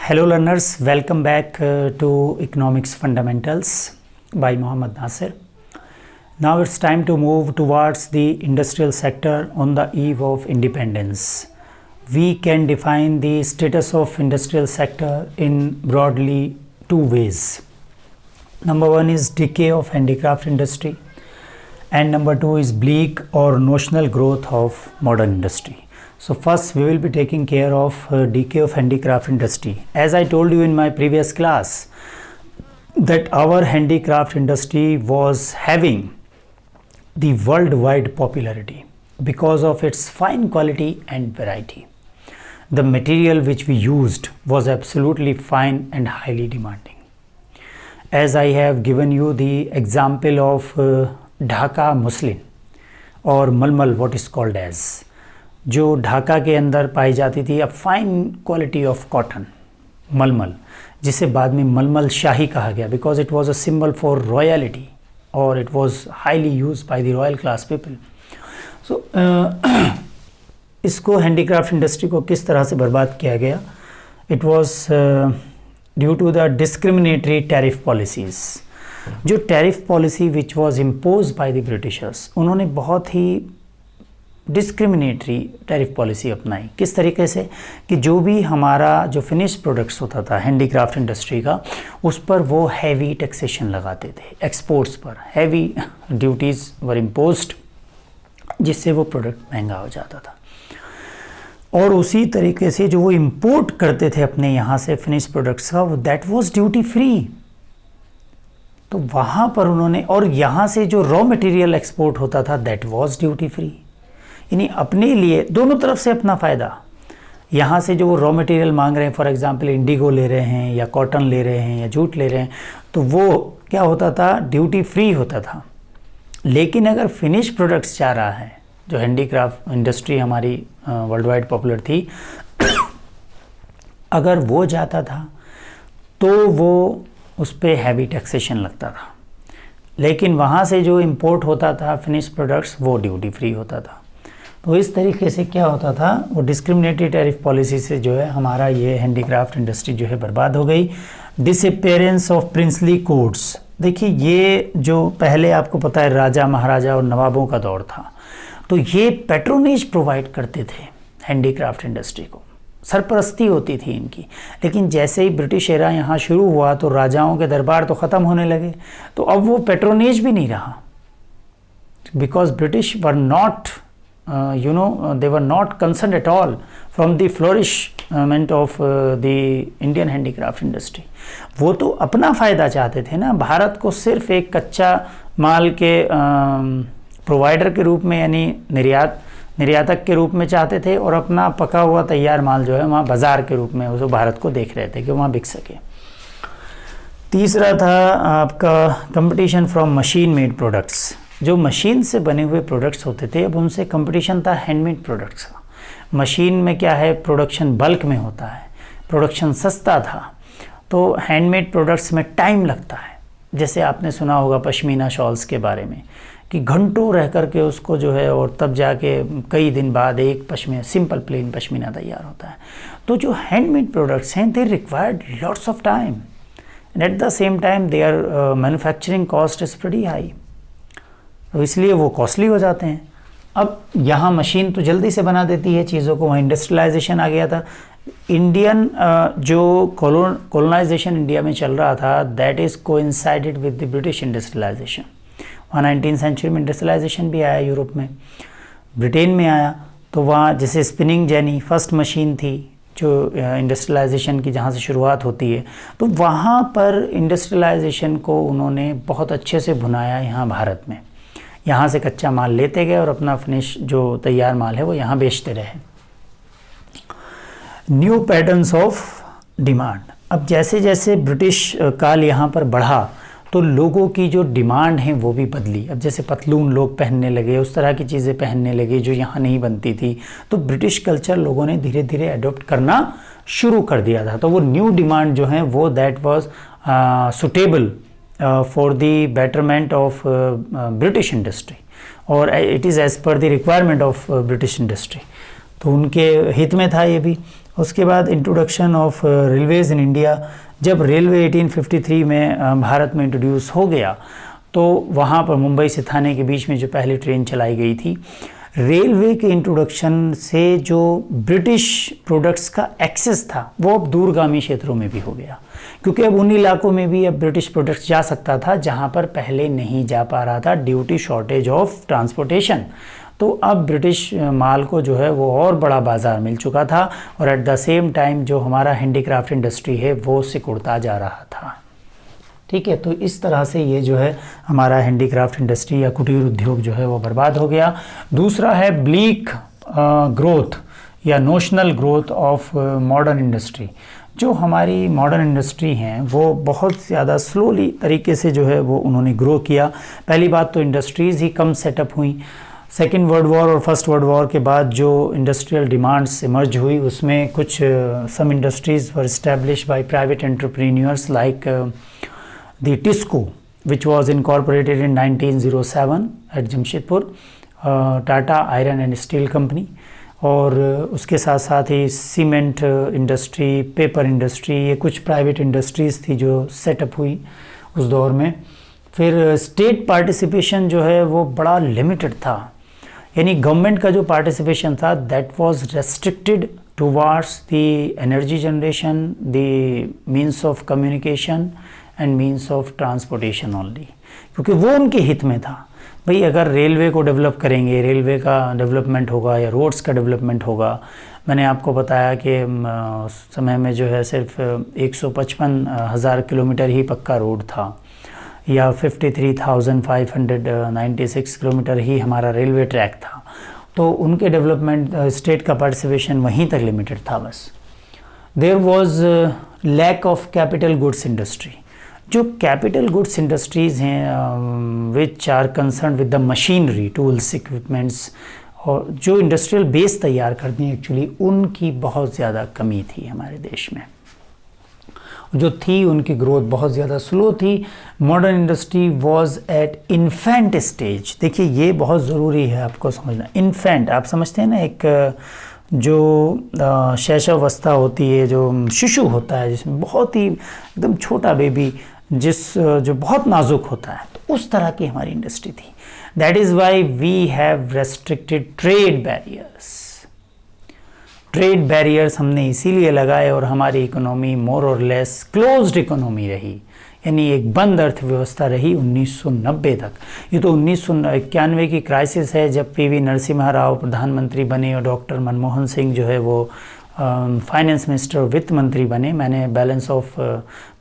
Hello learners, welcome back to Economics Fundamentals by Mohammad Nasir. Now it's time to move towards the industrial sector on the eve of independence. We can define the status of industrial sector in broadly two ways. Number one is decay of handicraft industry and number two is bleak or notional growth of modern industry. So first we will be taking care of decay of handicraft industry. As I told you in my previous class that our handicraft industry was having the worldwide popularity because of its fine quality and variety. The material which we used was absolutely fine and highly demanding. As I have given you the example of Dhaka muslin or malmal, what is called as, जो ढाका के अंदर पाई जाती थी a fine quality of cotton malmal, जिसे बाद में मलमल शाही कहा गया because it was a symbol for royalty और it was highly use by the royal class people. So इसको हैंडीक्राफ्ट इंडस्ट्री को किस तरह से बर्बाद किया गया? It was due to the discriminatory tariff policies. जो tariff policy which was impose by the Britishers, उन्होंने बहुत ही डिस्क्रिमिनेटरी टैरिफ पॉलिसी अपनाई. किस तरीके से कि जो भी हमारा जो फिनिश प्रोडक्ट्स होता था हैंडीक्राफ्ट इंडस्ट्री का, उस पर वो हैवी टैक्सेशन लगाते थे. एक्सपोर्ट्स पर हैवी ड्यूटीज़ वर इम्पोज्ड, जिससे वो प्रोडक्ट महंगा हो जाता था. और उसी तरीके से जो वो इम्पोर्ट करते थे अपने यहाँ से फिनिश प्रोडक्ट्स का, वो दैट वाज ड्यूटी फ्री. तो वहाँ पर उन्होंने, और यहाँ से जो रॉ मटेरियल एक्सपोर्ट होता था दैट वाज ड्यूटी फ्री. यानी अपने लिए दोनों तरफ से अपना फ़ायदा. यहाँ से जो वो रॉ मटेरियल मांग रहे हैं, फॉर एग्जांपल इंडिगो ले रहे हैं या कॉटन ले रहे हैं या जूट ले रहे हैं, तो वो क्या होता था, ड्यूटी फ्री होता था. लेकिन अगर फिनिश प्रोडक्ट्स जा रहा है, जो हैंडीक्राफ्ट इंडस्ट्री हमारी वर्ल्ड वाइड पॉपुलर थी, अगर वो जाता था तो वो उस पर हैवी टैक्सेशन लगता था. लेकिन वहाँ से जो इम्पोर्ट होता था फिनिश प्रोडक्ट्स, वो ड्यूटी फ्री होता था. तो इस तरीके से क्या होता था, वो डिस्क्रिमिनेटरी टैरिफ पॉलिसी से जो है हमारा ये हैंडीक्राफ्ट इंडस्ट्री जो है बर्बाद हो गई. Disappearance of princely codes. देखिए, ये जो पहले आपको पता है राजा महाराजा और नवाबों का दौर था, तो ये पैट्रोनेज प्रोवाइड करते थे हैंडीक्राफ्ट इंडस्ट्री को, सरपरस्ती होती थी इनकी. लेकिन जैसे ही ब्रिटिश एरा यहाँ शुरू हुआ तो राजाओं के दरबार तो ख़त्म होने लगे, तो अब वो पैट्रोनेज भी नहीं रहा, because British were not they were not concerned at all from the flourishment of the Indian handicraft industry. वो तो अपना फ़ायदा चाहते थे ना, भारत को सिर्फ एक कच्चा माल के प्रोवाइडर के रूप में, यानी निर्यातक के रूप में चाहते थे, और अपना पका हुआ तैयार माल जो है वहाँ बाज़ार के रूप में उसे भारत को देख रहे थे कि वहाँ बिक सके. तीसरा था आपका competition from machine made products. जो मशीन से बने हुए प्रोडक्ट्स होते थे, अब उनसे कंपटीशन था हैंडमेड प्रोडक्ट्स का. मशीन में क्या है, प्रोडक्शन बल्क में होता है, प्रोडक्शन सस्ता था, तो हैंडमेड प्रोडक्ट्स में टाइम लगता है. जैसे आपने सुना होगा पश्मीना शॉल्स के बारे में कि घंटों रह करके उसको जो है, और तब जाके कई दिन बाद एक पश्मीना, सिंपल प्लेन पश्मीना तैयार होता है. तो जो हैंडमेड प्रोडक्ट्स हैं, they required lots of time and at the same time there manufacturing cost is pretty high. तो इसलिए वो कॉस्टली हो जाते हैं. अब यहाँ मशीन तो जल्दी से बना देती है चीज़ों को, वहाँ इंडस्ट्रियलाइजेशन आ गया था. इंडियन जो कॉलोनाइजेशन इंडिया में चल रहा था, that is coincided with the British industrialization. वहाँ 19th सेंचुरी में इंडस्ट्रियलाइजेशन भी आया, यूरोप में, ब्रिटेन में आया. तो वहाँ जैसे स्पिनिंग जेनी फर्स्ट मशीन थी जो इंडस्ट्रियलाइजेशन की, जहाँ से शुरुआत होती है, तो वहाँ पर इंडस्ट्रियलाइजेशन को उन्होंने बहुत अच्छे से भुनाया यहाँ भारत में. यहाँ से कच्चा माल लेते गए और अपना फिनिश जो तैयार माल है वो यहाँ बेचते रहे. New patterns of demand. अब जैसे जैसे ब्रिटिश काल यहाँ पर बढ़ा तो लोगों की जो डिमांड है वो भी बदली. अब जैसे पतलून लोग पहनने लगे, उस तरह की चीज़ें पहनने लगे जो यहाँ नहीं बनती थी, तो ब्रिटिश कल्चर लोगों ने धीरे धीरे अडॉप्ट करना शुरू कर दिया था. तो वो न्यू डिमांड जो है वो that was suitable for the betterment of British industry, और it is as per the requirement of British industry. तो उनके हित में था ये भी. उसके बाद introduction of Railways in India. जब रेलवे 1853 में भारत में इंट्रोड्यूस हो गया तो वहाँ पर मुंबई से थाने के बीच में जो पहली ट्रेन चलाई गई थी, रेलवे के इंट्रोडक्शन से जो ब्रिटिश प्रोडक्ट्स का एक्सेस था वो अब दूरगामी क्षेत्रों में भी हो गया, क्योंकि अब उन इलाकों में भी अब ब्रिटिश प्रोडक्ट्स जा सकता था जहाँ पर पहले नहीं जा पा रहा था due to shortage of transportation. तो अब ब्रिटिश माल को जो है वो और बड़ा बाज़ार मिल चुका था और एट द सेम टाइम जो हमारा हैंडीक्राफ्ट इंडस्ट्री है वो सिकुड़ता जा रहा था। ठीक है, तो इस तरह से ये जो है हमारा हैंडीक्राफ्ट इंडस्ट्री या कुटीर उद्योग जो है वो बर्बाद हो गया। दूसरा है ब्लीक ग्रोथ या notional growth of modern industry. जो हमारी मॉडर्न इंडस्ट्री हैं वो बहुत ज़्यादा स्लोली तरीके से जो है वो उन्होंने ग्रो किया। पहली बात तो इंडस्ट्रीज़ ही कम सेटअप हुई। सेकेंड वर्ल्ड वॉर और फर्स्ट वर्ल्ड वॉर के बाद जो इंडस्ट्रियल डिमांड्स इमर्ज हुई उसमें कुछ some industries were establish by private entrepreneurs like the TISCO, which was incorporated in 1907 at Jamshedpur, Tata Iron and Steel Company, और उसके साथ साथ ही सीमेंट इंडस्ट्री, पेपर इंडस्ट्री, ये कुछ प्राइवेट इंडस्ट्रीज़ थी जो सेटअप हुई उस दौर में। फिर स्टेट पार्टिसिपेशन जो है वो बड़ा लिमिटेड था, यानी गवर्नमेंट का जो पार्टिसिपेशन था that was restricted towards the energy generation, the means of communication and means of transportation only, क्योंकि वो उनके हित में था। भाई अगर रेलवे को डेवलप करेंगे, रेलवे का डेवलपमेंट होगा या रोड्स का डेवलपमेंट होगा। मैंने आपको बताया कि उस समय में जो है सिर्फ 155,000 किलोमीटर ही पक्का रोड था या 53,596 किलोमीटर ही हमारा रेलवे ट्रैक था। तो उनके डेवलपमेंट स्टेट का पार्टिसिपेशन वहीं तक लिमिटेड था बस। There was lack of capital goods industry. जो कैपिटल गुड्स इंडस्ट्रीज़ हैं which are concern with the machinery, tools, equipments और जो इंडस्ट्रियल बेस तैयार करती हैं एक्चुअली, उनकी बहुत ज़्यादा कमी थी हमारे देश में। जो थी उनकी ग्रोथ बहुत ज़्यादा स्लो थी। Modern industry was at infant stage. देखिए ये बहुत ज़रूरी है आपको समझना। इन्फेंट आप समझते हैं ना, एक जो शैशवावस्था होती है, जो शिशु होता है जिसमें बहुत ही एकदम छोटा बेबी जो बहुत नाजुक होता है, तो उस तरह की हमारी इंडस्ट्री थी। That is why we have restricted trade barriers. Trade barriers हमने इसीलिए लगाए और हमारी इकोनॉमी मोर और लेस क्लोज्ड इकोनॉमी रही, यानी एक बंद अर्थव्यवस्था रही 1990 तक। ये तो 1991 की क्राइसिस है जब पीवी नरसिम्हा राव प्रधानमंत्री बने और डॉक्टर मनमोहन सिंह जो है वो फाइनेंस मिनिस्टर और वित्त मंत्री बने। मैंने बैलेंस ऑफ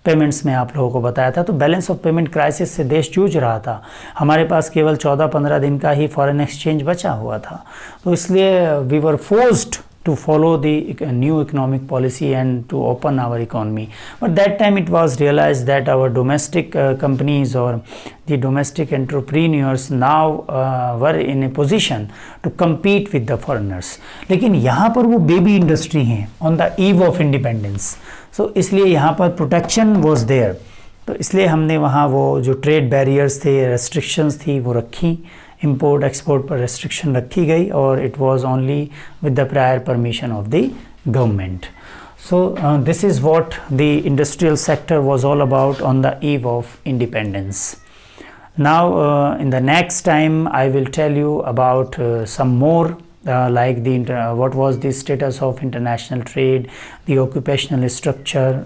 पेमेंट्स में आप लोगों को बताया था। तो बैलेंस ऑफ पेमेंट क्राइसिस से देश जूझ रहा था। हमारे पास केवल 14-15 दिन का ही फॉरेन एक्सचेंज बचा हुआ था, तो इसलिए we were forced to follow the new economic policy and to open our economy. But that time it was realized that our domestic companies or the domestic entrepreneurs now were in a position to compete with the foreigners. लेकिन यहाँ पर वो baby industry हैं on the eve of independence. So इसलिए यहाँ पर protection was there. तो इसलिए हमने वहाँ वो जो ट्रेड बैरियर्स थे, रेस्ट्रिक्शंस थी वो रखी। इंपोर्ट एक्सपोर्ट पर रेस्ट्रिक्शन रखी गई और it was only with the prior permission of the government. So this is what the industrial sector was all about on the eve of independence. Now in the next time I will tell you about some more like what was the status of international trade, the occupational structure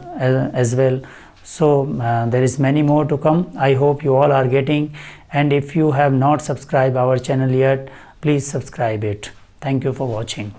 as well. So there is many more to come. I hope you all are getting, and if you have not subscribed our channel yet, please subscribe it. Thank you for watching.